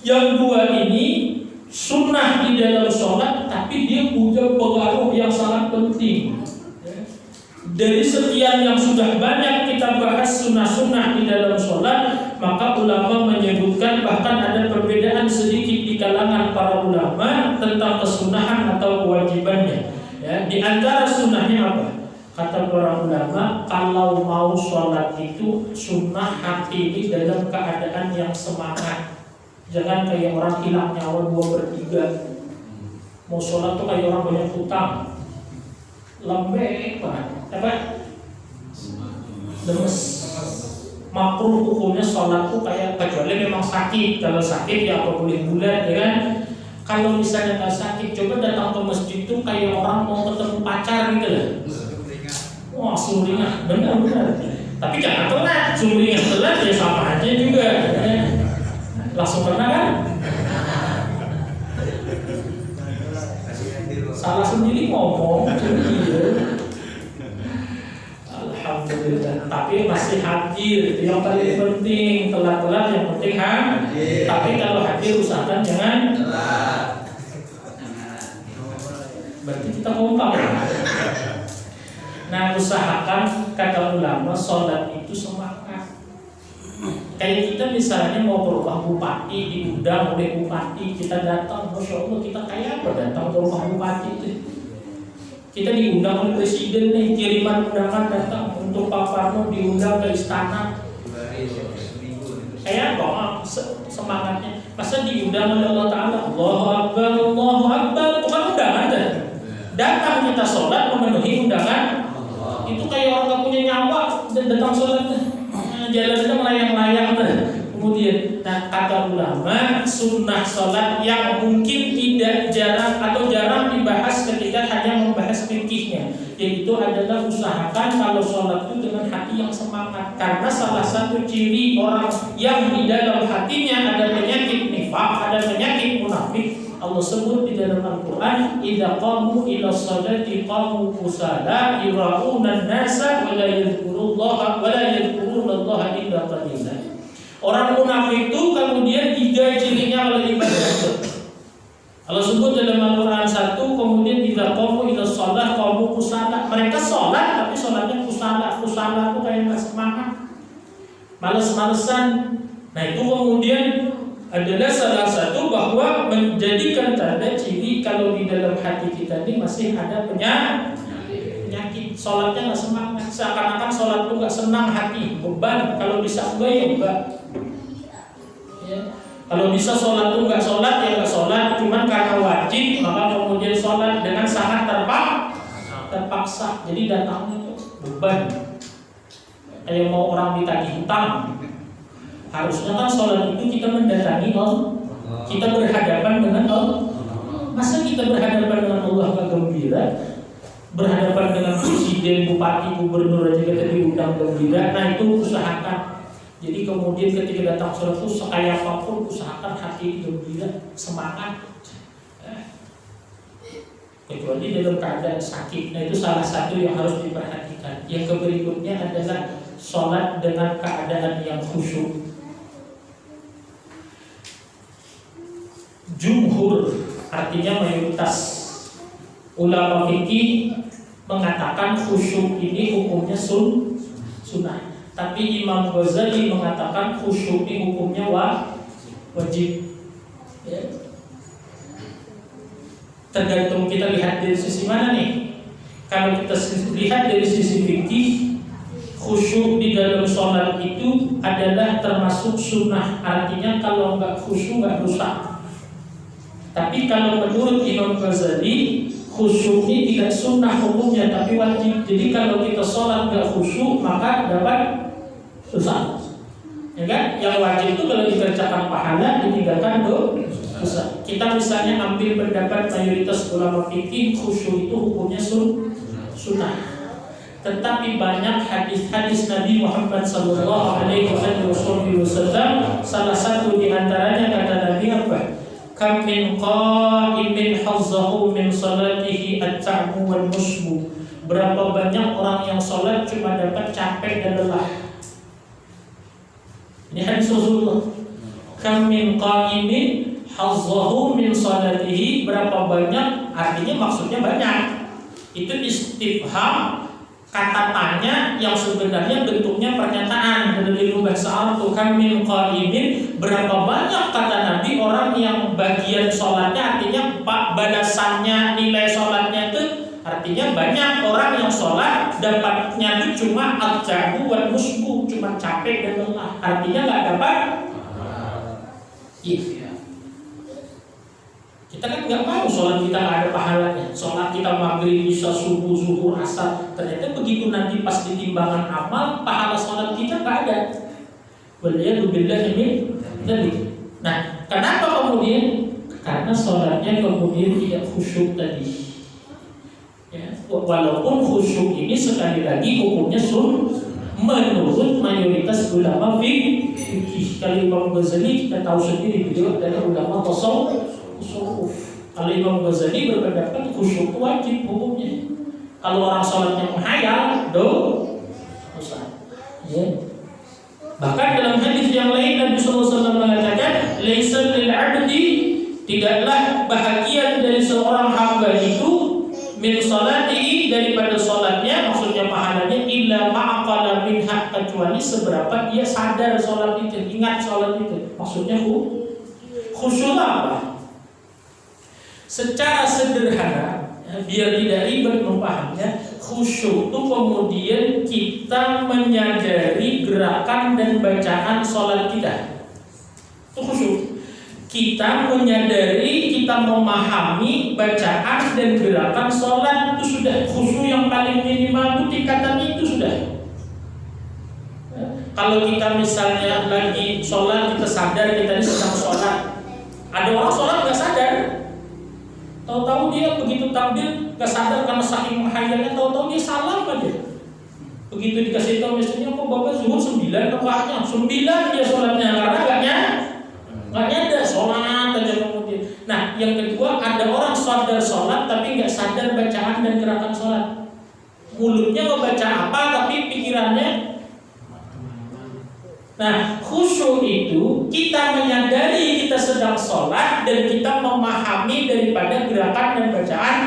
Yang dua ini sunnah di dalam sholat, tapi dia punya pengaruh yang sangat penting. Dari sekian yang sudah banyak kita bahas sunnah-sunnah di dalam sholat, maka ulama menyebutkan bahkan ada perbedaan sedikit di kalangan para ulama tentang kesunahan atau kewajibannya. Ya, di antara sunnahnya apa? Kata para ulama, kalau mau sholat itu sunnah hati ini dalam keadaan yang semangat. Jangan kayak orang hilang nyawa 2/3. Mau sholat tuh kayak orang banyak hutang, lembek banget, apa? Lemes. Makruh hukumnya sholat tuh kayak, kecuali memang sakit. Kalau sakit ya apa boleh bulat, ya kan? Kalau misalnya nggak sakit, coba datang ke masjid tuh kayak orang mau ketemu pacar gitu lah. Wah, sumringah, benar-benar. Tapi jangan telat, sumringah telat ya sama aja juga. Langsung pernah kan? Salah sendiri ngomong, alhamdulillah. Tapi masih hadir, itu yang paling penting. Telat-telat yang penting hadir. Tapi kalau hadir usahakan jangan telat. Berarti kita kompak. Nah, usahakan, kata ulama, sholat itu semangat. Kayak kita misalnya mau ke rumah bupati, diundang oleh bupati, kita datang, Masya Allah, kita kayak apa datang ke rumah bupati itu? Kita diundang oleh presiden nih, kiriman undangan datang untuk Pak Parno diundang ke istana. Kayak apa? Semangatnya. Masa diundang oleh Allah Ta'ala, Allahu Akbar, Allahu Akbar, itu kan undangan kan? Datang kita sholat memenuhi undangan. Itu kayak orang gak punya nyawa dan datang sholat, jalan-jalan melayang-layang. Kemudian, nah, kata ulama, sunnah sholat yang mungkin tidak jarang atau jarang dibahas ketika hanya membahas fikihnya, yaitu adalah usahakan kalau sholat itu dengan hati yang semangat. Karena salah satu ciri orang yang di dalam hatinya ada penyakit nifaq, ada penyakit munafik, Allah sebut di dalam Al-Quran, idza qamu ila sholati qamu kusala yura'una an-nasa wa la yadhkurullaha wa la yadhkurullaha illa qalila. Orang munafik itu kemudian 3 cirinya kalau ibadah itu. Allah sebut dalam Al-Quran 1, kemudian idza qamu ila sholat qamu kusala. Mereka sholat tapi sholatnya kusala. Kusala itu kayak enggak semangat, males-malesan. Nah, itu kemudian adalah salah satu bahwa menjadikan tanda ciri kalau di dalam hati kita ini masih ada penyakit. Sholatnya nggak semangat, seakan-akan sholat itu nggak senang hati, beban. Kalau bisa enggak ya enggak. Ya. Kalau bisa sholat itu nggak sholat ya nggak sholat, cuman karena wajib maka kemudian sholat dengan sangat terpaksa. Jadi datangnya itu beban. Kayak mau orang ditagih hutang. Harusnya kan sholat itu kita mendatangi Allah, kita berhadapan dengan Allah. Masa kita berhadapan dengan Allah gak gembira? Berhadapan dengan presiden, bupati, gubernur aja kita diundang gembira. Nah, itu usahakan. Jadi kemudian ketika datang sholat itu sekaya apapun usahakan hati gembira, semangat. Kecuali dalam keadaan sakit. Nah, itu salah satu yang harus diperhatikan. Yang berikutnya adalah sholat dengan keadaan yang khusyuk. Jumhur, artinya mayoritas ulama fikih mengatakan khusyuk ini hukumnya sunnah. Tapi Imam Ghazali mengatakan khusyuk ini hukumnya wajib. Ya. Tergantung kita lihat dari sisi mana nih. Kalau kita lihat dari sisi fikih, khusyuk di dalam sholat itu adalah termasuk sunnah. Artinya kalau nggak khusyuk nggak rusak. Tapi kalau menurut Imam Ghazali, khusyuk ini tidak sunnah hukumnya tapi wajib. Jadi kalau kita sholat nggak khusyuk maka dapat dosa. Ya kan? Yang wajib itu kalau dikerjakan pahala, ditinggalkan dosa. Kita misalnya ambil pendapat mayoritas ulama fikih, khusyuk itu hukumnya sunnah. Tetapi banyak hadis-hadis Nabi Muhammad SAW, salah satu diantaranya kata Nabi apa? Kam min qa'imin hazzahu min salatihi at-ta'mu wal musbu. Berapa banyak orang yang sholat cuma dapat capek dan lelah. Ini hadis Rasulullah. kam min qa'imin hazzahu min salatihi, berapa banyak, artinya maksudnya banyak. Itu istifham, kata tanya yang sebenarnya bentuknya pernyataan. Dari bahasa Arab, kam min qa'imin, berapa banyak kata Nabi orang yang bagian sholatnya, artinya balasannya, nilai sholatnya itu artinya banyak. Orang yang sholat dapatnya itu cuma al-jabu wal musbu, cuma capek dan lelah, artinya nggak dapat. Iya. Kita kan nggak mau sholat kita nggak ada pahalanya. Sholat kita maghrib, isya, subuh, zuhur, asar, ternyata begitu nanti pas ditimbangan amal, pahala sholat kita nggak ada. Waliyadzubillah min dzalik. Nah, kenapa kemudian? Karena sholatnya kemudian tidak khusyuk tadi. Ya, walaupun khusyuk ini sekali lagi hukumnya menurut mayoritas ulama fikih. Kalau Imam Ghazali kita tahu sendiri, beliau adalah ulama tasawuf. Kalau Imam Ghazali berpendapat khusyuk wajib hukumnya. Kalau orang sholatnya menghayal, dosa. Ya. Bahkan dalam hadis yang lain Nabi SAW mengatakan, laisa lil 'abdi, tidaklah bahagian dari seorang hamba itu min salatihi, daripada sholatnya, maksudnya pahalanya, illa ma'aqala minha, kecuali seberapa dia sadar sholat itu, ingat sholat itu. Maksudnya khusyuk apa? Secara sederhana, biar tidak ribet memahaminya, khusyuk itu kemudian kita menyadari gerakan dan bacaan sholat kita. Itu khusyuk. Kita menyadari, kita memahami bacaan dan gerakan sholat, itu sudah khusyuk yang paling minimal, itu tingkatannya itu sudah. Kalau kita misalnya lagi sholat, kita sadar kita ini sedang sholat. Ada orang sholat nggak sadar, tahu-tahu dia begitu takbir nggak sadar karena saking menghayalnya, tahu-tahu dia salam aja. Begitu dikasih tahu misalnya, kok bapak zuhur 9 rakaatnya, 9 dia sholatnya, karena nggak nyadar sholat aja kemudian. Nah, yang kedua, ada orang sadar sholat tapi nggak sadar bacaan dan gerakan sholat. Mulutnya ngebaca apa tapi pikirannya. Nah, khusyuk itu kita menyadari kita sedang sholat dan kita memahami daripada gerakan dan bacaan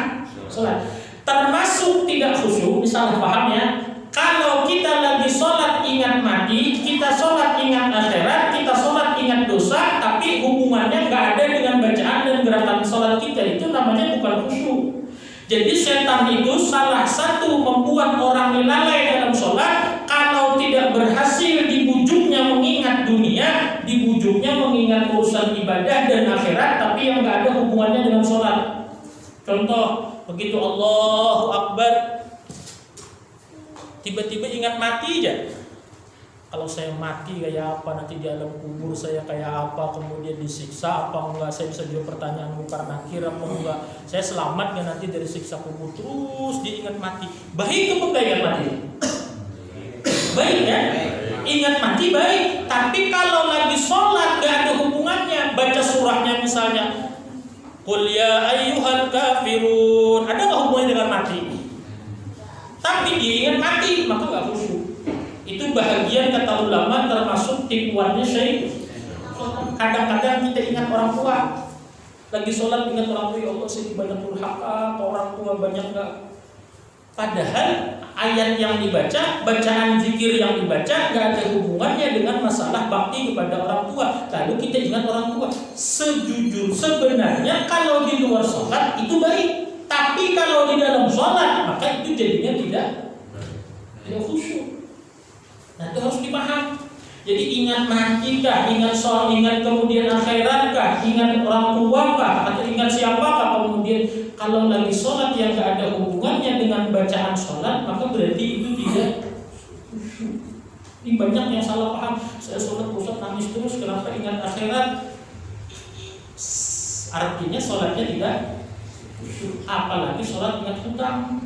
sholat. Termasuk tidak khusyuk, misalnya paham ya, kalau kita lagi sholat ingat mati, kita sholat ingat akhirat, kita sholat ingat dosa, tapi hubungannya nggak ada dengan bacaan dan gerakan sholat kita, itu namanya bukan khusyuk. Jadi setan itu salah satu membuat orang lalai dalam sholat. Kalau tidak berhasil dibujuknya mengingat dunia, dibujuknya mengingat urusan ibadah dan akhirat, tapi yang nggak ada hubungannya dengan sholat. Contoh, begitu Allahu Akbar, tiba-tiba ingat mati aja. Kalau saya mati kayak apa, nanti di alam kubur saya kayak apa, kemudian disiksa apa enggak, saya bisa jawab pertanyaan mungkar nakir apa enggak, saya selamat nggak nanti dari siksa kubur, terus diingat mati. Baik apa enggak ingat mati? Baik ya, ingat mati baik. Tapi kalau lagi sholat nggak ada hubungannya, baca surahnya misalnya, Qul ya ayyuhal kafirun, ada nggak hubungannya dengan mati? Tapi dia ingat mati, maka nggak khusyuk. Itu bahagian kata ulama termasuk tipuannya syaitan. Kadang-kadang kita ingat orang tua, lagi sholat ingat orang tua, ya Allah saya banyak durhaka, orang tua banyak nggak. Padahal ayat yang dibaca, bacaan zikir yang dibaca nggak ada hubungannya dengan masalah bakti kepada orang tua. Lalu kita ingat orang tua. Sebenarnya kalau di luar sholat itu baik, tapi kalau di dalam sholat maka itu jadinya tidak khusyuk. Nah, itu harus dipaham. Jadi ingat mati kah, ingat soal, ingat kemudian akhirat kah, ingat orang tua kah, atau ingat siapakah kemudian. Kalau lagi sholat yang gak ada hubungannya dengan bacaan sholat, maka berarti itu tidak khusyuk. Ini banyak yang salah paham. Saya sholat pusat nangis terus, kenapa ingat akhirat? Artinya sholatnya tidak khusyuk. Apalagi sholat ingat hutang.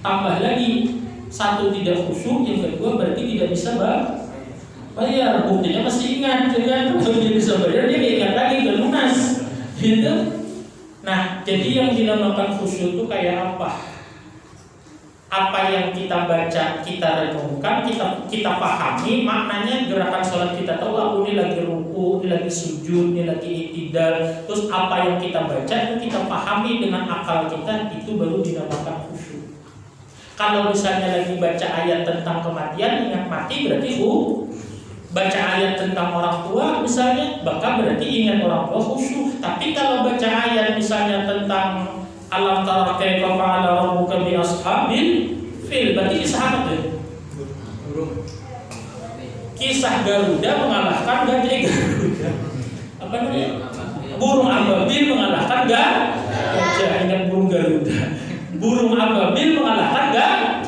Tambah lagi, satu tidak khusyuk, yang kedua berarti tidak bisa bayar. Buktinya masih ingat, kan? Kalau dia bisa bayar, dia ingat lagi, udah lunas, gitu. Nah, jadi yang dinamakan khusyuk itu kayak apa? Apa yang kita baca, kita renungkan, kita pahami maknanya, gerakan sholat kita tahu, aku ini lagi ruku, ruku, ini lagi sujud, ini lagi iktidal. Terus apa yang kita baca itu kita pahami dengan akal kita, itu baru dinamakan khusyuk. Kalau misalnya lagi baca ayat tentang kematian, ingat mati berarti baca ayat tentang orang tua misalnya, maka berarti ingat orang tua khusyuk. Tapi kalau baca ayat misalnya tentang alam tara kaifa fa'ala rabbuka bi ashabil fil, berarti kisah apa tuh? Kisah Garuda mengalahkan gajah Garuda. Apa namanya? Burung ababil mengalahkan gajah. Ingat burung Garuda. Burung ababil mengalahkan gajah.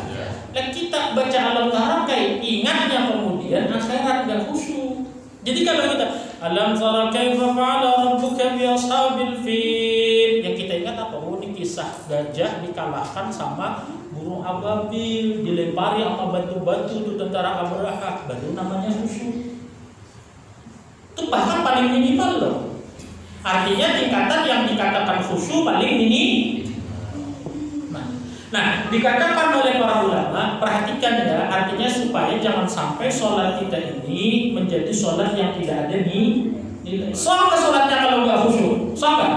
Dan kita baca alam tara kayak ingatnya kemudian akhirat gak khusyuk. Jadi kalau kita alam tara kaifa fa'ala rabbuka bi ashabil fil, yang kita ingat apa? Oh, ini kisah gajah dikalahkan sama burung ababil, dilempari sama batu-batu itu tentara Abraha, baru namanya khusyuk. Itu bahkan paling minimal loh. Artinya tingkatan yang dikatakan khusyuk paling minimal. Nah, dikatakan oleh para ulama, perhatikan ya, artinya supaya jangan sampai sholat kita ini menjadi sholat yang tidak ada nilai. Sah nggak sholatnya kalau nggak khusyuk? Sah nggak?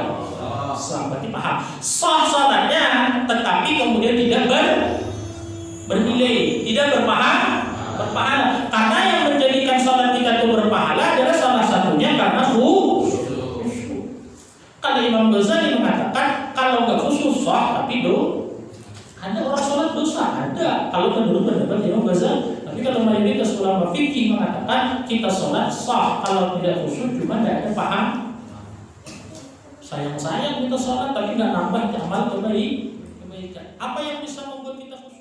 Sah, berarti paham. Sah sholatnya, tetapi kemudian tidak bernilai, tidak berpahala. Karena yang menjadikan sholat kita itu berpahala adalah salah satunya karena khusyuk. Kalau Imam Ghazali mengatakan kalau nggak khusyuk sah, tapi ada orang sholat dosa, ada. Kalau menurut pendapat Imam Ghazali, tapi kalau mayoritas ulama fikih mengatakan kita sholat sah kalau tidak khusyuk, cuma tidak ada paham. Sayang kita sholat tapi nggak nambah amal kebaikan. Apa yang bisa membuat kita khusyuk?